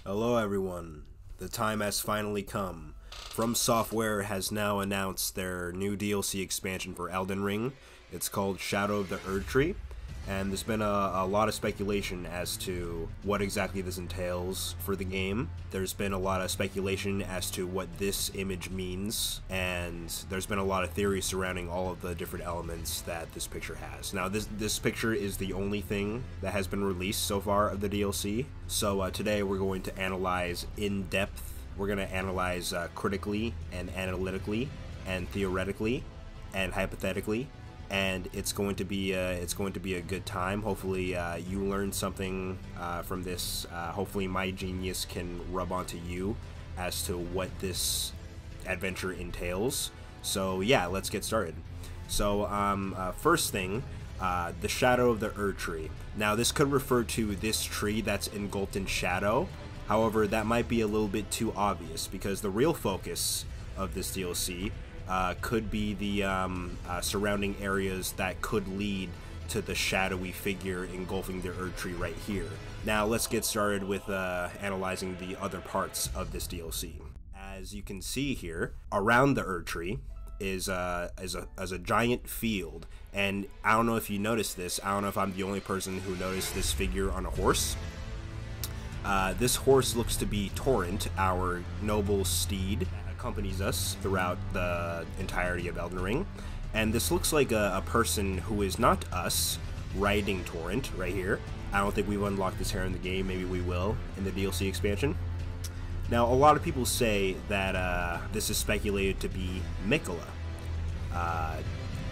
Hello everyone, the time has finally come. From Software has now announced their new DLC expansion for Elden Ring. It's called Shadow of the Erdtree, and there's been a lot of speculation as to what exactly this entails for the game. There's been a lot of speculation as to what this image means, and there's been a lot of theories surrounding all of the different elements that this picture has. Now this picture is the only thing that has been released so far of the DLC, so today we're going to analyze in depth. We're going to analyze critically and analytically and theoretically and hypothetically, and it's going to be a good time. Hopefully you learn something from this. Hopefully my genius can rub onto you as to what this adventure entails. So yeah, let's get started. So first thing, the Shadow of the Erdtree. Now this could refer to this tree that's engulfed in shadow. However, that might be a little bit too obvious, because the real focus of this DLC could be the surrounding areas that could lead to the shadowy figure engulfing the Erdtree right here. Now let's get started with analyzing the other parts of this DLC. As you can see here, around the Erdtree is a giant field, and I don't know if you noticed this. I don't know if I'm the only person who noticed this figure on a horse. This horse looks to be Torrent, our noble steed that accompanies us throughout the entirety of Elden Ring. And this looks like a person who is not us riding Torrent right here. I don't think we've unlocked this hair in the game. Maybe we will in the DLC expansion. Now, a lot of people say that this is speculated to be Nikola. I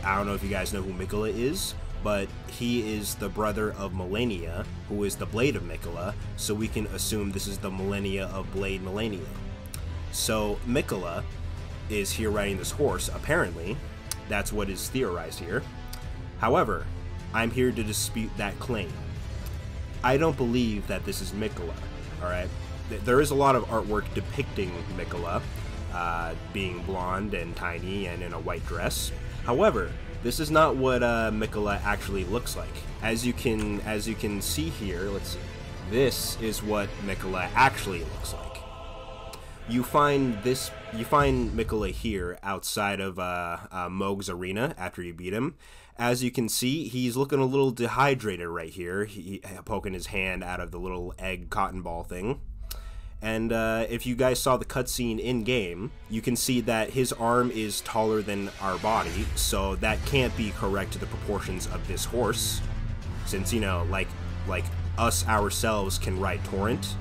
don't know if you guys know who Nikola is, but he is the brother of Malenia, who is the Blade of Nikola, so we can assume this is the Malenia of Blade Malenia. So Nikola is here riding this horse, apparently. That's what is theorized here. However, I'm here to dispute that claim. I don't believe that this is Nikola, alright? There is a lot of artwork depicting Nikola, being blonde and tiny and in a white dress. However, this is not what Nikola actually looks like. As you can see here, let's see. This is what Nikola actually looks like. You find Nikola here outside of Mohg's arena after you beat him. As you can see, he's looking a little dehydrated right here. He poking his hand out of the little egg cotton ball thing. And if you guys saw the cutscene in-game, you can see that his arm is taller than our body, so that can't be correct to the proportions of this horse, since, you know, like us ourselves can ride Torrent,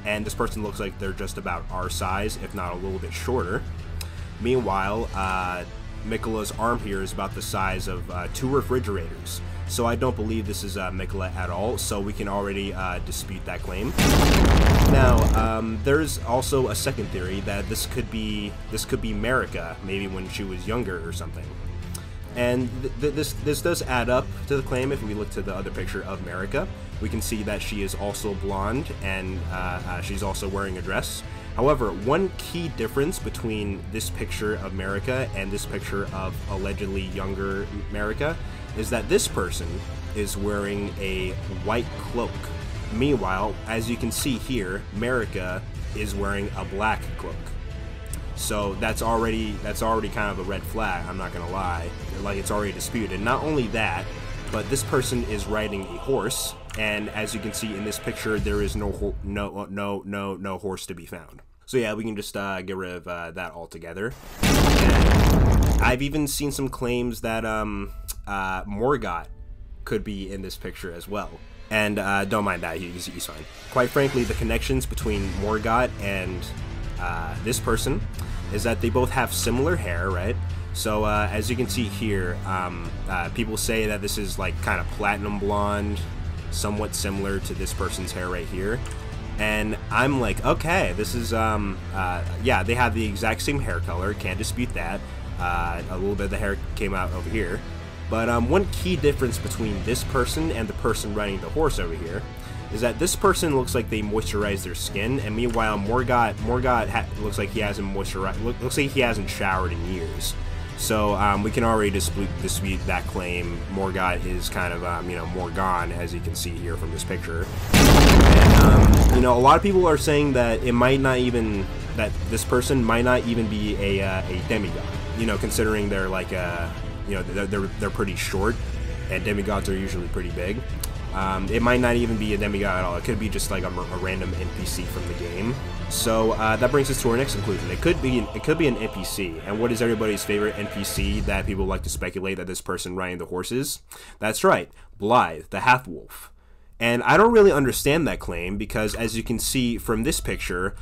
and this person looks like they're just about our size, if not a little bit shorter. Meanwhile, Nikola's arm here is about the size of 2 refrigerators, so I don't believe this is Nikola at all, so we can already dispute that claim. Now, there's also a second theory that this could be Marika, maybe when she was younger or something. And this does add up to the claim. If we look to the other picture of Marika, we can see that she is also blonde, and she's also wearing a dress. However, one key difference between this picture of Marika and this picture of allegedly younger Marika is that this person is wearing a white cloak. Meanwhile, as you can see here, Marika is wearing a black cloak. So that's already kind of a red flag, I'm not gonna lie. Like, it's already disputed. Not only that, but this person is riding a horse, and as you can see in this picture, there is no horse to be found. So yeah, we can just get rid of that altogether. And I've even seen some claims that Morgott could be in this picture as well. And don't mind that, he's fine. Quite frankly, the connections between Morgott and this person is that they both have similar hair, right? So as you can see here, people say that this is like kind of platinum blonde, somewhat similar to this person's hair right here. And I'm like, okay, this is, yeah, they have the exact same hair color, can't dispute that. A little bit of the hair came out over here. But one key difference between this person and the person riding the horse over here is that this person looks like they moisturize their skin, and meanwhile Morgott looks like he hasn't moisturized, looks like he hasn't showered in years. So we can already dispute that claim. Morgoth is kind of, Morgan, as you can see here from this picture. And, a lot of people are saying that it might not even, that this person might not even be a demigod. Considering they're like, they're pretty short, and demigods are usually pretty big. It might not even be a demigod at all. It could be just like a random NPC from the game. So that brings us to our next conclusion. It could be an NPC. And what is everybody's favorite NPC that people like to speculate that this person riding the horse is? That's right, Blythe, the half-wolf. And I don't really understand that claim because, as you can see from this picture,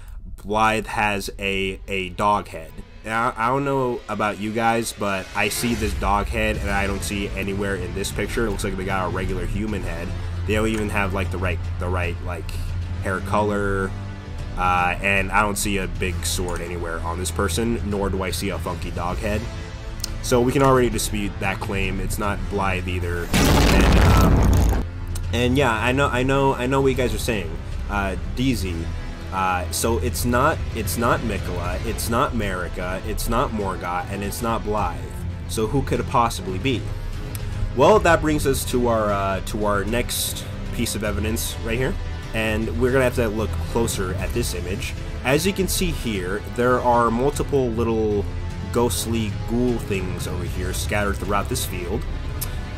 Blythe has a dog head. Now, I don't know about you guys, but I see this dog head and I don't see it anywhere in this picture. It looks like they got a regular human head. They don't even have like the right like hair color, and I don't see a big sword anywhere on this person, nor do I see a funky dog head. So we can already dispute that claim. It's not Blythe either. And yeah, I know what you guys are saying. DZ. So it's not Nikola, it's not Marika, it's not Morgoth, and it's not Blythe. So who could it possibly be? Well, that brings us to our next piece of evidence right here, and we're gonna have to look closer at this image. As you can see here, there are multiple little ghostly ghoul things over here scattered throughout this field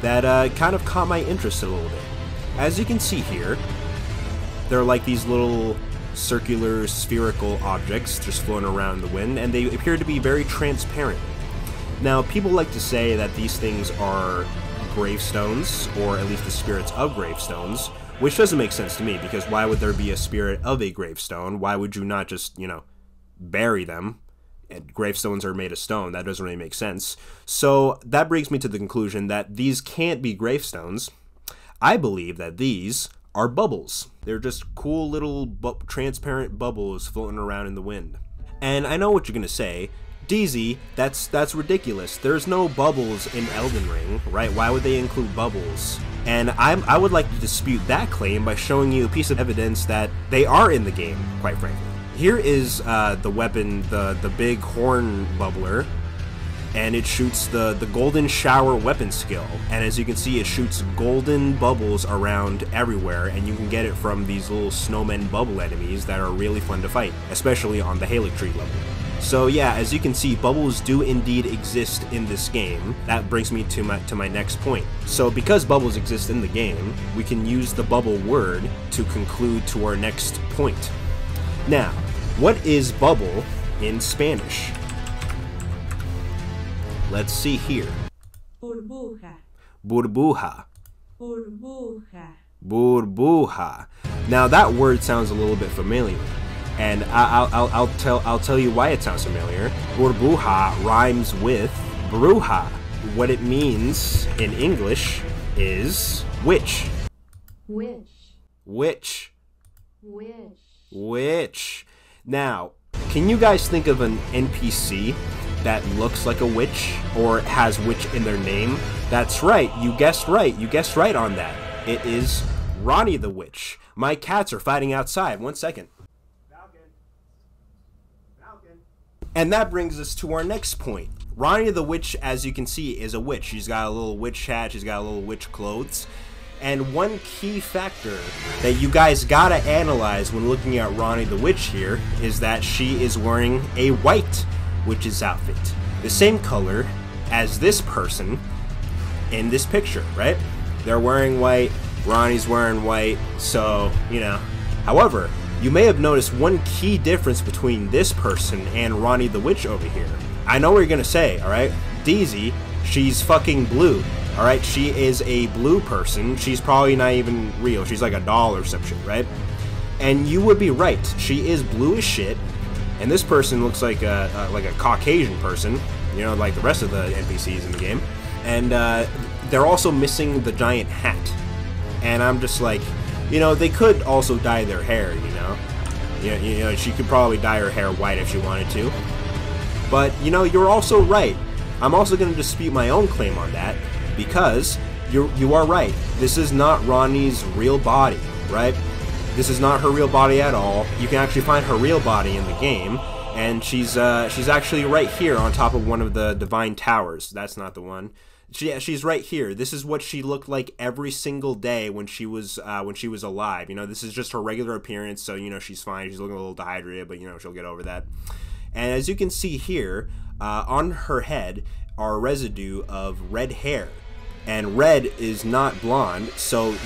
that kind of caught my interest a little bit. As you can see here, they're like these little circular spherical objects just floating around in the wind, and they appear to be very transparent. Now, people like to say that these things are gravestones, or at least the spirits of gravestones, which doesn't make sense to me, because why would there be a spirit of a gravestone? Why would you not just, bury them? And gravestones are made of stone. That doesn't really make sense. So that brings me to the conclusion that these can't be gravestones. I believe that these are bubbles. They're just cool little transparent bubbles floating around in the wind. And I know what you're gonna say, DZ, that's ridiculous. There's no bubbles in Elden Ring, right? Why would they include bubbles? And I would like to dispute that claim by showing you a piece of evidence that they are in the game, quite frankly. Here is the weapon, the big horn bubbler, and it shoots the golden shower weapon skill, and as you can see, it shoots golden bubbles around everywhere, and you can get it from these little snowmen bubble enemies that are really fun to fight, especially on the Erdtree level. So yeah, as you can see, bubbles do indeed exist in this game. That brings me to my next point. So because bubbles exist in the game, we can use the bubble word to conclude to our next point. Now, what is bubble in Spanish? Let's see here. Burbuja. Burbuja. Burbuja. Burbuja. Now that word sounds a little bit familiar, and I'll tell you why it sounds familiar. Burbuja rhymes with bruja. What it means in English is witch. Witch. Witch. Witch. Witch. Now, can you guys think of an NPC that looks like a witch or has witch in their name? That's right, you guessed right. You guessed right on that. It is Ronnie the Witch. My cats are fighting outside. 1 second. Falcon. Falcon. And that brings us to our next point. Ronnie the Witch, as you can see, is a witch. She's got a little witch hat. She's got a little witch clothes. And one key factor that you guys gotta analyze when looking at Ronnie the Witch here is that she is wearing a white witch's outfit, the same color as this person in this picture, right? They're wearing white, Ronnie's wearing white, so, However, you may have noticed one key difference between this person and Ronnie the Witch over here. I know what you're gonna say, alright? DZ, she's fucking blue, alright? She is a blue person. She's probably not even real. She's like a doll or some shit, right? And you would be right. She is blue as shit. And this person looks like a Caucasian person, like the rest of the NPCs in the game. And they're also missing the giant hat. And I'm just like, they could also dye their hair, she could probably dye her hair white if she wanted to. But, you're also right. I'm also going to dispute my own claim on that, because you are right. This is not Ronnie's real body, right? This is not her real body at all. You can actually find her real body in the game, and she's actually right here on top of one of the divine towers. That's not the one. She's right here. This is what she looked like every single day when she was alive. You know, this is just her regular appearance, so you know she's fine. She's looking a little dehydrated, but you know she'll get over that. And as you can see here, on her head are residue of red hair, and red is not blonde. So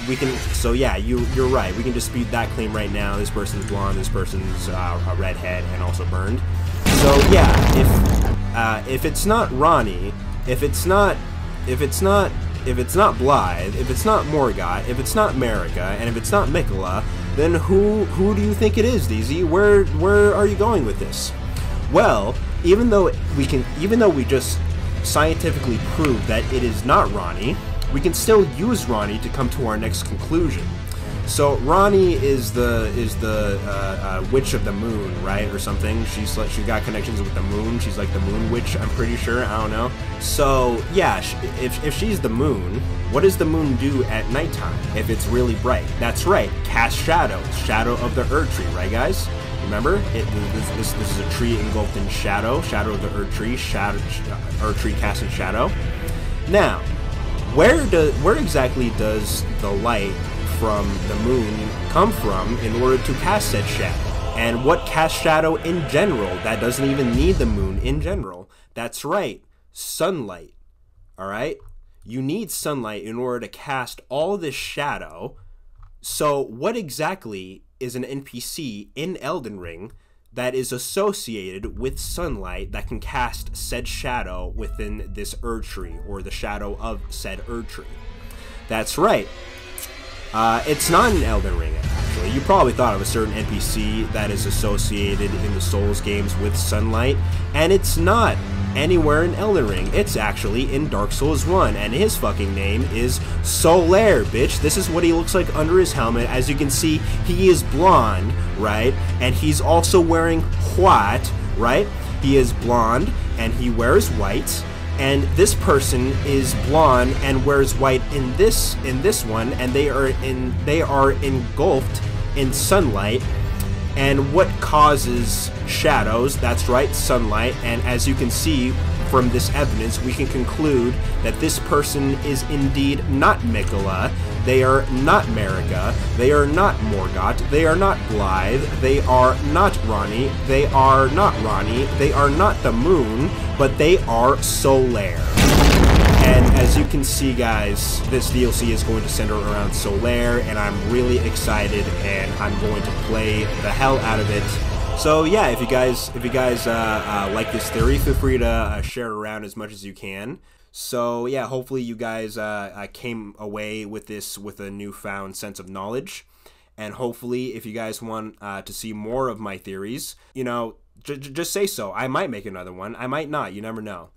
yeah, you're right. We can dispute that claim right now. This person's blonde. This person's a redhead and also burned. So yeah, if it's not Ronnie, if it's not Blythe, if it's not Morgott, if it's not Marika, and if it's not Nikola, then who do you think it is, DZ? Where are you going with this? Well, even though we just scientifically proved that it is not Ronnie, we can still use Ronnie to come to our next conclusion. So Ronnie is the witch of the moon, right, or something. She's got connections with the moon. She's like the moon witch, I'm pretty sure. I don't know. So yeah, if she's the moon, what does the moon do at nighttime if it's really bright? That's right, cast shadow of the Erdtree, right, guys? Remember, this is a tree engulfed in shadow of the Erdtree. Erdtree casting shadow. Now, where exactly does the light from the moon come from in order to cast said shadow? And what casts shadow in general that doesn't even need the moon in general? That's right, sunlight. Alright? You need sunlight in order to cast all this shadow. So what exactly is an NPC in Elden Ring that is associated with sunlight that can cast said shadow within this Erdtree, or the shadow of said Erdtree? That's right. It's not an Elden Ring, actually. You probably thought of a certain NPC that is associated in the Souls games with sunlight, and it's not anywhere in Elden Ring. It's actually in Dark Souls 1, and his fucking name is Solaire, bitch. This is what he looks like under his helmet. As you can see, he is blonde, right? And he's also wearing white, right? He is blonde, and he wears white. And this person is blonde and wears white in this one, and they are engulfed in sunlight. And what causes shadows? That's right, sunlight. And as you can see from this evidence, we can conclude that this person is indeed not Nikola. They are not Marika. They are not Morgott. They are not Blythe. They are not Ronnie. They are not Ronnie. They are not the moon, but they are Solaire. And as you can see, guys, this DLC is going to center around Solaire, and I'm really excited, and I'm going to play the hell out of it. So yeah, if you guys like this theory, feel free to share it around as much as you can. So yeah, hopefully you guys came away with this with a newfound sense of knowledge, and hopefully if you guys want to see more of my theories, you know, just say so. I might make another one. I might not. You never know.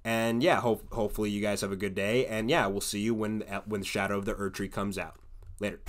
And yeah, hopefully you guys have a good day. And yeah, we'll see you when the Shadow of the Erdtree comes out. Later.